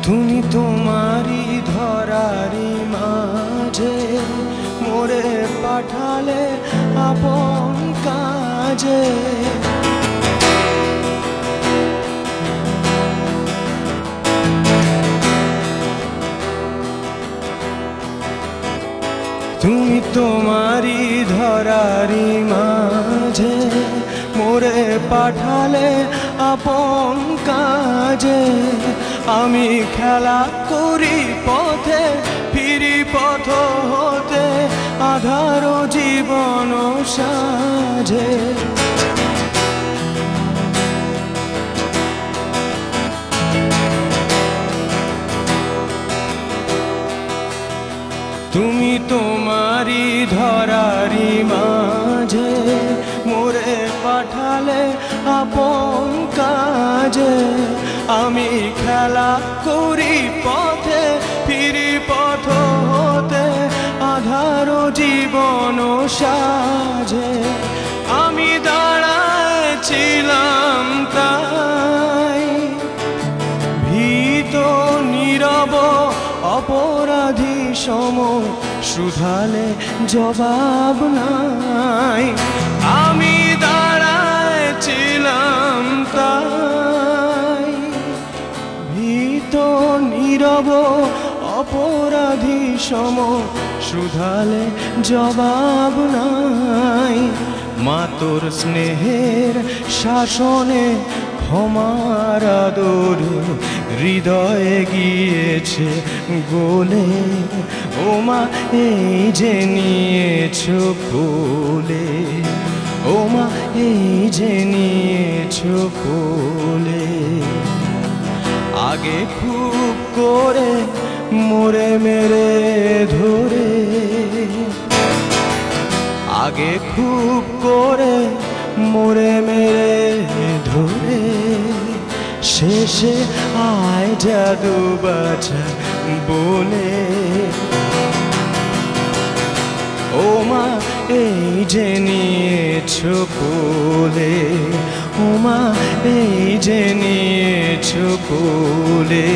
তুমি তোমারি ধরারি মাঝে মোরে পাঠালে আপন কাজে। তুমি তোমারি ধরারি মাঝে মোরে পাঠালে আপন কাজে। আমি খেলা করি পথে ফিরি পথ হতে আধার জীবন সাজে। তুমি তোমারি ধরারি মাঝে মোরে পাঠালে আপন কাজে। আমি খেলা করি পথে ফিরি পথ হতে আধার জীবন সাজে। আমি দাঁড়াইছিলাম তাই ভীত নীরব অপরাধী সম, শুধালে জবাব নাই। আমি দাঁড়াইছিলাম তাই ভীত নীরব অপরাধী সম, শুধালে জবাব নাই। মা তোর স্নেহের শাসনে ক্ষমার আদরে হৃদয়ে গিয়েছে গোলে। ও মা এই যে নিয়েছ কোলে, ও মা এই যে নিয়েছ কোলে। আগে খুব করে মোরে মেরে ধরে, আগে খুব করে মোরে মেরে ধরে, শেষে আয় জাদু বাছা বলে। ও মা এই যে নিয়েছ কোলে, ও মা এই যে নিয়েছ কোলে।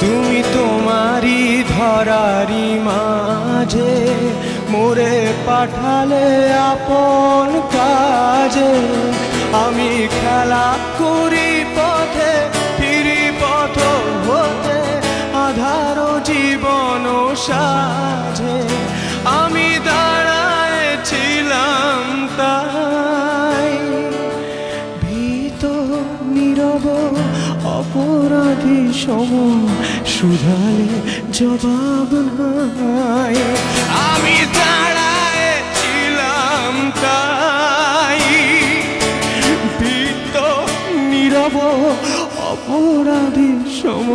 তুমি তোমারি ধরারি মাঝে মোরে পাঠালে আপন কাজে। আমি খেলা করি পথে ফিরি পথ হতে আধার জীবন সাজে। আমি দাঁড়াইছিলাম তাই ভীত নীরব অপরাধী সম, শুধালে জবাব নাই। আমি দাঁড়াইছিলাম তাই ভীত নীরব অপরাধী সম,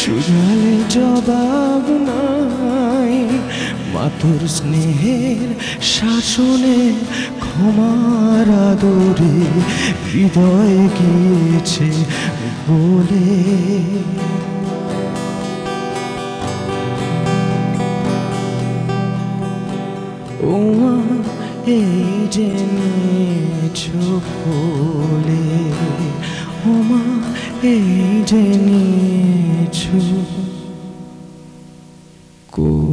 শুধালে জবাব নাই। মাতুর স্নেহের শাসনে ক্ষমার আদরে হৃদয়ে গিয়েছে গোলে। ও মা এই যে নিয়েছ কোলে, ও মা এই যে নিয়েছ কোলে।